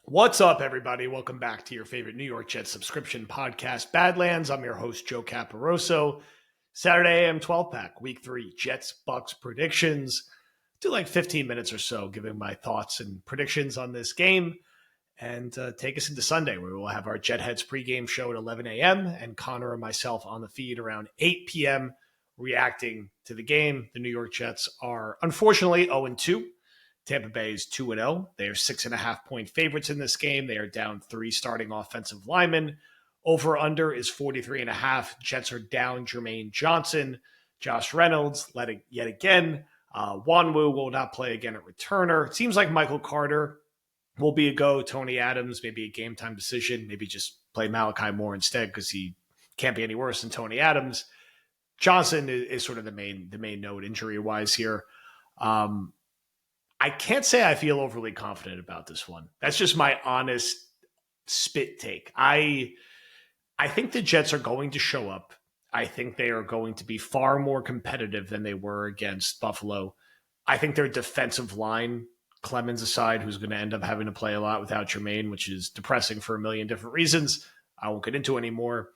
What's up, everybody? Welcome back to your favorite New York Jets subscription podcast, Badlands. I'm your host, Joe Caporoso. Saturday AM 12 pack, week 3, Jets Bucs predictions. Do like 15 minutes or so, giving my thoughts and predictions on this game, and take us into Sunday, where we'll have our Jet Heads pregame show at 11 a.m. and Connor and myself on the feed around 8 p.m. reacting to the game. The New York Jets are unfortunately 0-2. Tampa Bay is 2-0. They are 6.5-point favorites in this game. They are down 3 starting offensive linemen. Over under is 43.5. Jets are down Jermaine Johnson, Josh Reynolds, yet again. Wanwu will not play again at returner. It seems like Michael Carter will be a go. Tony Adams, maybe a game time decision. Maybe just play Malachi Moore instead because he can't be any worse than Tony Adams. Johnson is sort of the main note injury wise here. I can't say I feel overly confident about this one. That's just my honest spit take. I think the Jets are going to show up. I think they are going to be far more competitive than they were against Buffalo. I think their defensive line, Clemens aside, who's going to end up having to play a lot without Jermaine, which is depressing for a million different reasons. I won't get into anymore.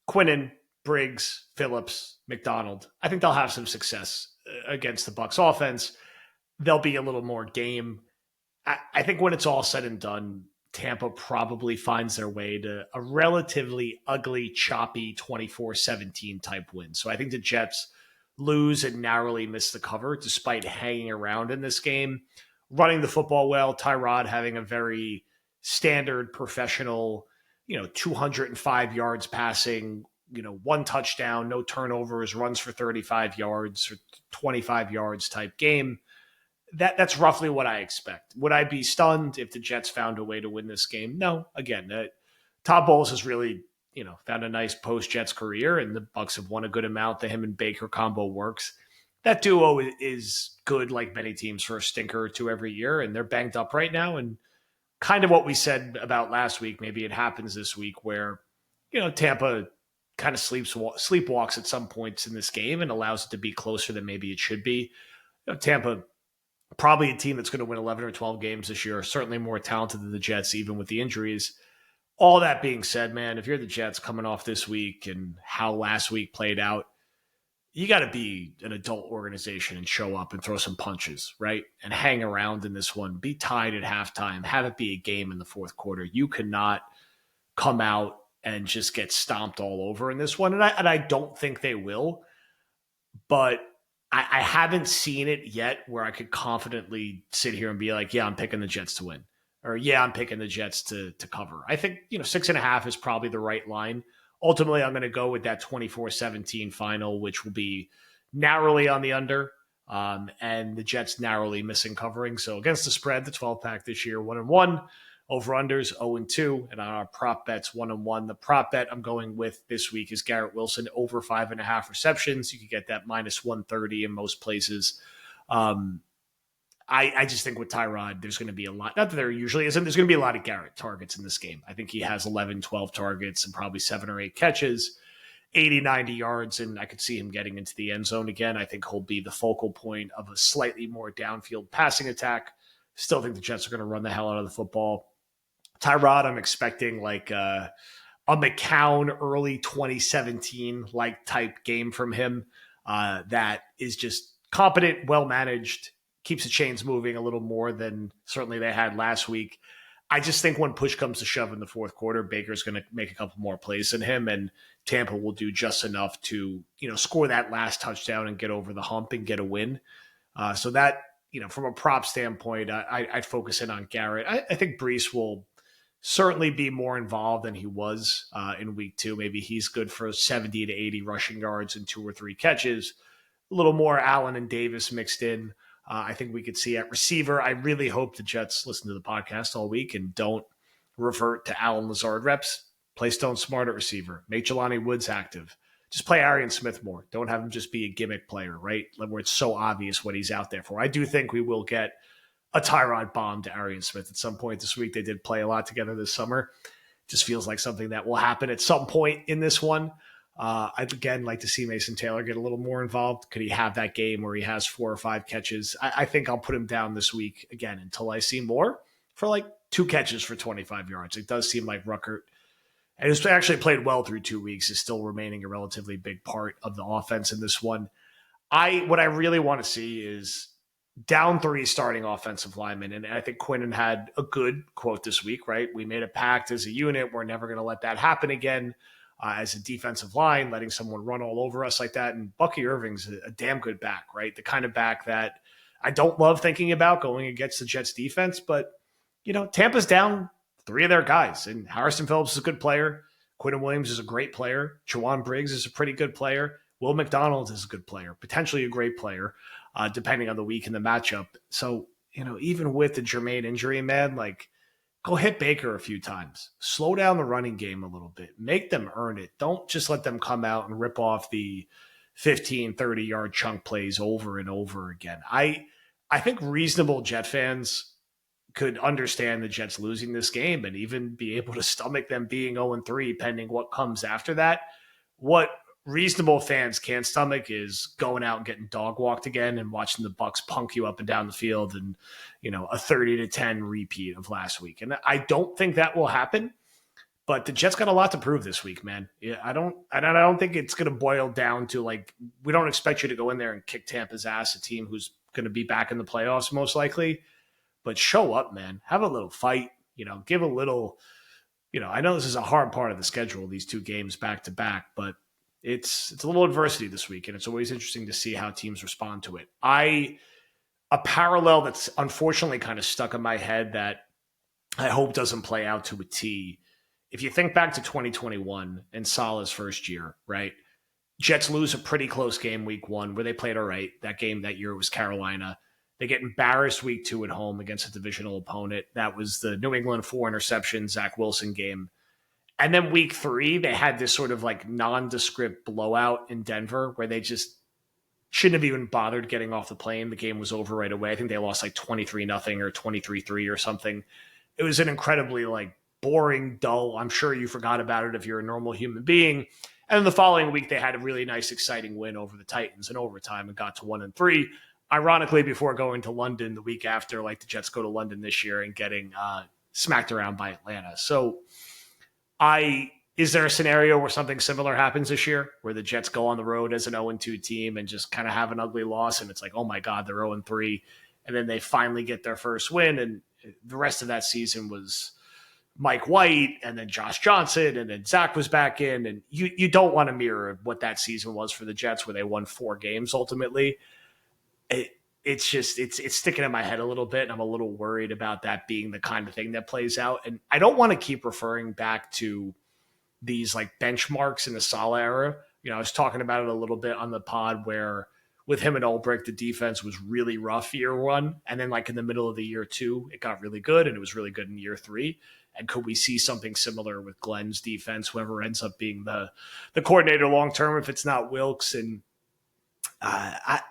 Quinnen, Briggs, Phillips, McDonald. I think they'll have some success against the Bucs offense. They'll be a little more game. I think when it's all said and done, Tampa probably finds their way to a relatively ugly, choppy 24-17 type win. So I think the Jets lose and narrowly miss the cover despite hanging around in this game. Running the football well, Tyrod having a very standard professional, 205 yards passing, 1 touchdown, no turnovers, runs for 35 yards or 25 yards type game. That's roughly what I expect. Would I be stunned if the Jets found a way to win this game? No. Again, Todd Bowles has really, found a nice post-Jets career, and the Bucs have won a good amount. The him and Baker combo works. That duo is good, like many teams, for a stinker or two every year, and they're banged up right now. And kind of what we said about last week, maybe it happens this week where, Tampa kind of sleepwalks at some points in this game and allows it to be closer than maybe it should be. Tampa, probably a team that's going to win 11 or 12 games this year, certainly more talented than the Jets, even with the injuries. All that being said, man, if you're the Jets coming off this week and how last week played out, you got to be an adult organization and show up and throw some punches, right? And hang around in this one. Be tied at halftime. Have it be a game in the fourth quarter. You cannot come out and just get stomped all over in this one. And I don't think they will, but I haven't seen it yet where I could confidently sit here and be like, yeah, I'm picking the Jets to win. Or, yeah, I'm picking the Jets to cover. I think, 6.5 is probably the right line. Ultimately, I'm going to go with that 24-17 final, which will be narrowly on the under, and the Jets narrowly missing covering. So against the spread, the 12-pack this year, 1-1. Over-unders 0-2, and on our prop bets 1-1. The prop bet I'm going with this week is Garrett Wilson over 5.5 receptions. You can get that minus 130 in most places. I just think with Tyrod, there's going to be a lot. Not that there usually isn't. There's going to be a lot of Garrett targets in this game. I think he has 11, 12 targets and probably 7 or 8 catches, 80, 90 yards, and I could see him getting into the end zone again. I think he'll be the focal point of a slightly more downfield passing attack. Still think the Jets are going to run the hell out of the football. Tyrod, I'm expecting like a McCown early 2017 like type game from him that is just competent, well managed, keeps the chains moving a little more than certainly they had last week. I just think when push comes to shove in the fourth quarter, Baker's going to make a couple more plays than him, and Tampa will do just enough to score that last touchdown and get over the hump and get a win. So that from a prop standpoint, I'd focus in on Garrett. I think Brees will certainly be more involved than he was in week 2. Maybe he's good for 70 to 80 rushing yards and 2 or 3 catches. A little more Allen and Davis mixed in. I think we could see at receiver. I really hope the Jets listen to the podcast all week and don't revert to Allen Lazard reps. Play Stone Smart at receiver. Make Jelani Woods active. Just play Arian Smith more. Don't have him just be a gimmick player, right? Where it's so obvious what he's out there for. I do think we will get a Tyrod bomb to Arian Smith at some point this week. They did play a lot together this summer. Just feels like something that will happen at some point in this one. I'd again like to see Mason Taylor get a little more involved. Could he have that game where he has 4 or 5 catches? I think I'll put him down this week again until I see more. for like 2 catches for 25 yards. It does seem like Ruckert, and who's actually played well through 2 weeks, is still remaining a relatively big part of the offense in this one. What I really want to see is down 3 starting offensive linemen. And I think Quinnen had a good quote this week, right? We made a pact as a unit. We're never going to let that happen again as a defensive line, letting someone run all over us like that. And Bucky Irving's a damn good back, right? The kind of back that I don't love thinking about going against the Jets defense, but Tampa's down 3 of their guys, and Harrison Phillips is a good player. Quinnen Williams is a great player. Jawan Briggs is a pretty good player. Will McDonald is a good player, potentially a great player, depending on the week and the matchup. So, even with the Jermaine injury, man, like, go hit Baker a few times. Slow down the running game a little bit. Make them earn it. Don't just let them come out and rip off the 15, 30-yard chunk plays over and over again. I think reasonable Jet fans could understand the Jets losing this game and even be able to stomach them being 0-3 pending what comes after that. What reasonable fans can't stomach is going out and getting dog walked again and watching the Bucs punk you up and down the field and, a 30-10 repeat of last week. And I don't think that will happen, but the Jets got a lot to prove this week, man. I don't think it's going to boil down to like, we don't expect you to go in there and kick Tampa's ass, a team who's going to be back in the playoffs most likely, but show up, man, have a little fight, give a little, I know this is a hard part of the schedule, these 2 games back to back, but it's a little adversity this week, and it's always interesting to see how teams respond to it. A parallel that's unfortunately kind of stuck in my head that I hope doesn't play out to a T. If you think back to 2021 and Salah's first year, right? Jets lose a pretty close game week 1 where they played all right. That game that year was Carolina. They get embarrassed week 2 at home against a divisional opponent. That was the New England 4 interception Zach Wilson game. And then week 3, they had this sort of like nondescript blowout in Denver where they just shouldn't have even bothered getting off the plane. The game was over right away. I think they lost like 23-0 or 23-3 or something. It was an incredibly like boring, dull. I'm sure you forgot about it if you're a normal human being. And then the following week, they had a really nice, exciting win over the Titans in overtime and got to 1-3. Ironically, before going to London the week after, like the Jets go to London this year and getting smacked around by Atlanta. So is there a scenario where something similar happens this year where the Jets go on the road as an 0-2 team and just kind of have an ugly loss and it's like, oh my God, they're 0-3, and then they finally get their first win, and the rest of that season was Mike White and then Josh Johnson and then Zach was back in, and you don't want to mirror what that season was for the Jets where they won 4 games ultimately. It's sticking in my head a little bit, and I'm a little worried about that being the kind of thing that plays out. And I don't want to keep referring back to these like benchmarks in the Saleh era. I was talking about it a little bit on the pod where with him and Ulbrich, the defense was really rough year 1. And then like in the middle of the year 2, it got really good, and it was really good in year 3. And could we see something similar with Glenn's defense, whoever ends up being the coordinator long-term, if it's not Wilkes? And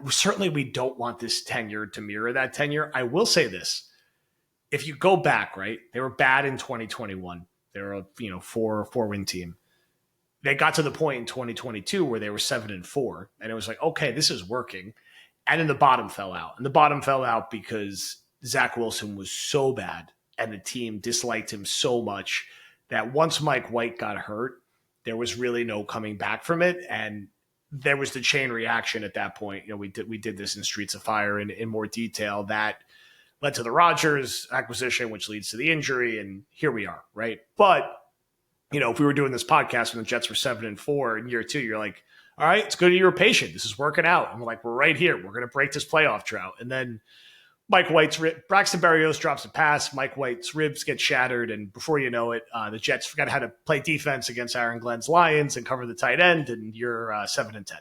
certainly we don't want this tenure to mirror that tenure. I will say this. If you go back, right, they were bad in 2021. They were a 4-win team. They got to the point in 2022 where they were 7-4, and it was like, okay, this is working. And then the bottom fell out. And the bottom fell out because Zach Wilson was so bad and the team disliked him so much that once Mike White got hurt, there was really no coming back from it. And there was the chain reaction at that point. We did this in Streets of Fire in more detail that led to the Rodgers acquisition, which leads to the injury. And here we are, right? But, if we were doing this podcast when the Jets were 7-4 in year 2, you're like, all right, it's good you were patient. This is working out. And we're like, we're right here. We're going to break this playoff drought. And then Braxton Berrios drops a pass. Mike White's ribs get shattered. And before you know it, the Jets forgot how to play defense against Aaron Glenn's Lions and cover the tight end. And you're 7-10.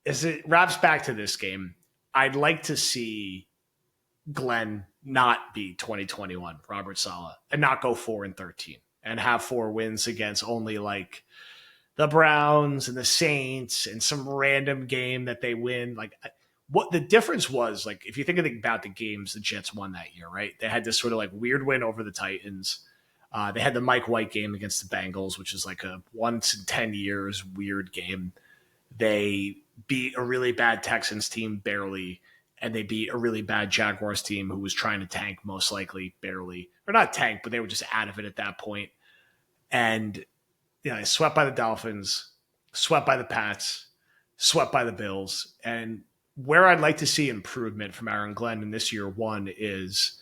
As it wraps back to this game, I'd like to see Glenn not be 2021 Robert Saleh and not go 4-13 and have 4 wins against only like the Browns and the Saints and some random game that they win. Like what the difference was, like if you think about the games the Jets won that year, right? They had this sort of like weird win over the Titans. They had the Mike White game against the Bengals, which is like a once in 10 years weird game. They beat a really bad Texans team barely. and they beat a really bad Jaguars team who was trying to tank, most likely, barely. Or not tank, but they were just out of it at that point. And swept by the Dolphins, swept by the Pats, swept by the Bills. And where I'd like to see improvement from Aaron Glenn in this year one is,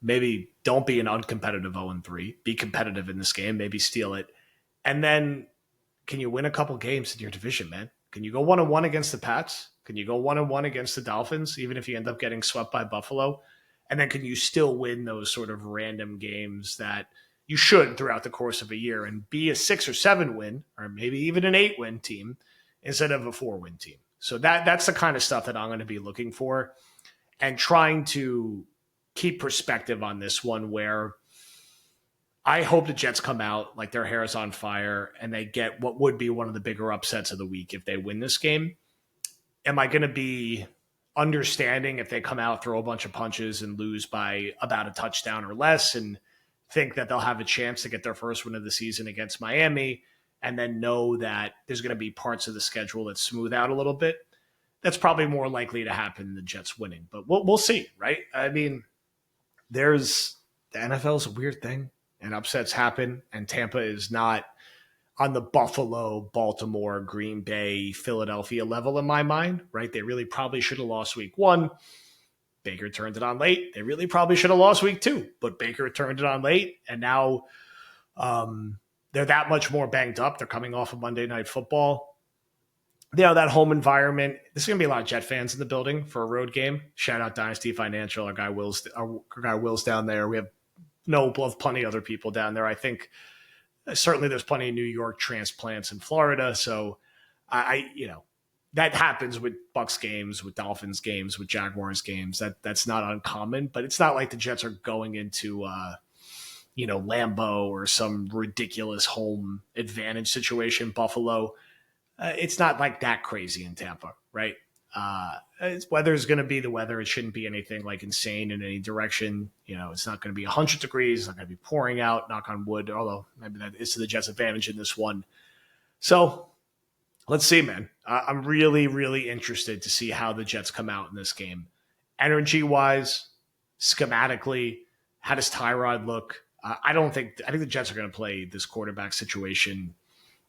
maybe don't be an uncompetitive 0-3. Be competitive in this game. Maybe steal it. And then can you win a couple games in your division, man? Can you go 1-1 against the Pats? Can you go 1-1 against the Dolphins, even if you end up getting swept by Buffalo? And then can you still win those sort of random games that you should throughout the course of a year and be a 6 or 7 win, or maybe even an 8-win team instead of a 4-win team? So that's the kind of stuff that I'm going to be looking for and trying to keep perspective on this one, where I hope the Jets come out like their hair is on fire and they get what would be one of the bigger upsets of the week if they win this game. Am I going to be understanding if they come out, throw a bunch of punches and lose by about a touchdown or less, and think that they'll have a chance to get their first win of the season against Miami, and then know that there's going to be parts of the schedule that smooth out a little bit? That's probably more likely to happen than the Jets winning, but we'll see, right? I mean, the NFL is a weird thing, and upsets happen, and Tampa is not on the Buffalo, Baltimore, Green Bay, Philadelphia level in my mind, right? They really probably should have lost week 1. Baker turned it on late. They really probably should have lost week 2, but Baker turned it on late, and now they're that much more banged up. They're coming off of Monday Night Football. That home environment. There's going to be a lot of Jet fans in the building for a road game. Shout out Dynasty Financial. Our guy Will's down there. We have plenty of other people down there. I think certainly there's plenty of New York transplants in Florida. So that happens with Bucs games, with Dolphins games, with Jaguars games. That's not uncommon, but it's not like the Jets are going into Lambeau or some ridiculous home advantage situation. Buffalo. It's not like that crazy in Tampa, right? Weather's going to be the weather. It shouldn't be anything like insane in any direction. It's not going to be 100 degrees. It's not going to be pouring out, knock on wood, although maybe that is to the Jets' advantage in this one. So let's see, man. I'm really, really interested to see how the Jets come out in this game. Energy-wise, schematically, how does Tyrod look? I think the Jets are going to play this quarterback situation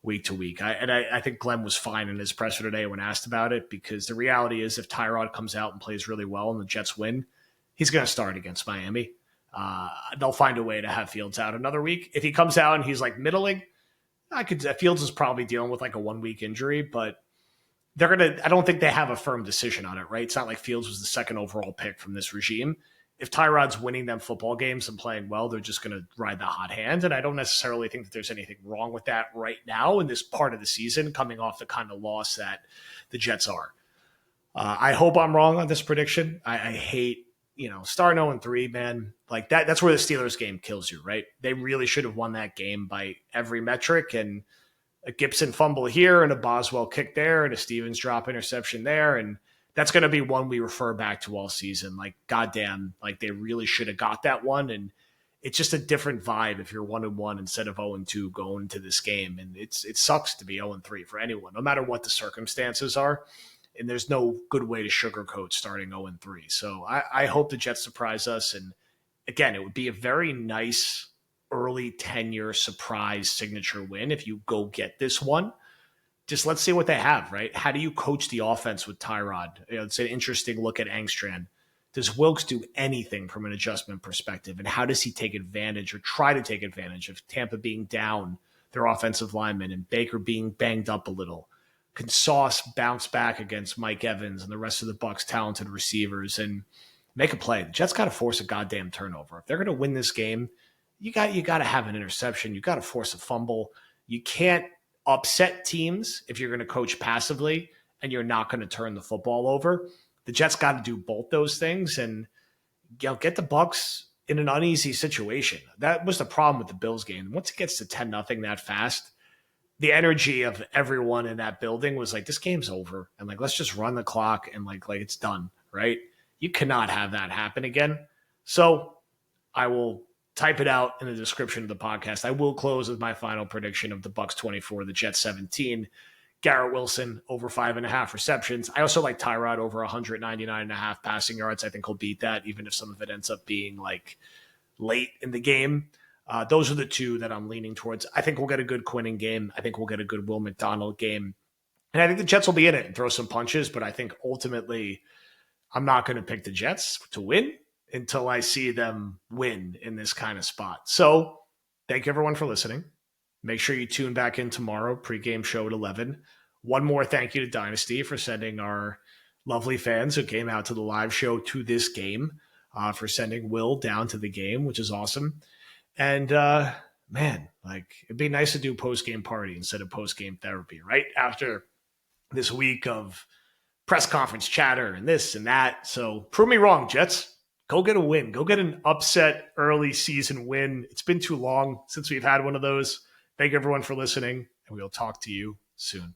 week to week. I think Glenn was fine in his presser today when asked about it, because the reality is if Tyrod comes out and plays really well and the Jets win, he's going to start against Miami. They'll find a way to have Fields out another week. If he comes out and he's like middling, Fields is probably dealing with like a 1-week injury, but I don't think they have a firm decision on it, right? It's not like Fields was the second overall pick from this regime. If Tyrod's winning them football games and playing well, they're just going to ride the hot hand. And I don't necessarily think that there's anything wrong with that right now in this part of the season, coming off the kind of loss that the Jets are. I hope I'm wrong on this prediction. I hate, starting 0-3, man. Like that's where the Steelers game kills you, right? They really should have won that game by every metric. And a Gibson fumble here and a Boswell kick there and a Stevens drop interception there. And that's going to be one we refer back to all season. Like, goddamn, like they really should have got that one. And it's just a different vibe if you're 1-1 instead of 0-2 going into this game. And it sucks to be 0-3 for anyone, no matter what the circumstances are. And there's no good way to sugarcoat starting 0-3. So I hope the Jets surprise us. And again, it would be a very nice early tenure surprise signature win if you go get this one. Just let's see what they have, right? How do you coach the offense with Tyrod? It's an interesting look at Engstrand. Does Wilkes do anything from an adjustment perspective? And how does he take advantage or try to take advantage of Tampa being down their offensive linemen and Baker being banged up a little? Can Sauce bounce back against Mike Evans and the rest of the Bucs' talented receivers and make a play? The Jets got to force a goddamn turnover. If they're going to win this game, you got to have an interception. You got to force a fumble. You can't upset teams if you're going to coach passively and you're not going to turn the football over. The Jets got to do both those things and get the Bucs in an uneasy situation. That was the problem with the Bills game. Once it gets to 10-0 that fast, the energy of everyone in that building was like, this game's over. And like, let's just run the clock and like it's done, right? You cannot have that happen again. So I will type it out in the description of the podcast. I will close with my final prediction of the Bucs 24, the Jets 17. Garrett Wilson over 5.5 receptions. I also like Tyrod over 199.5 passing yards. I think he'll beat that, even if some of it ends up being like late in the game. Those are the two that I'm leaning towards. I think we'll get a good Quinning game. I think we'll get a good Will McDonald game. And I think the Jets will be in it and throw some punches, but I think ultimately I'm not going to pick the Jets to win until I see them win in this kind of spot. So thank you everyone for listening. Make sure you tune back in tomorrow, pregame show at 11. One more thank you to Dynasty for sending our lovely fans who came out to the live show to this game, for sending Will down to the game, which is awesome. And man, like it'd be nice to do post-game party instead of post-game therapy, right? After this week of press conference chatter and this and that. So prove me wrong, Jets. Go get a win. Go get an upset early season win. It's been too long since we've had one of those. Thank you everyone for listening, and we'll talk to you soon.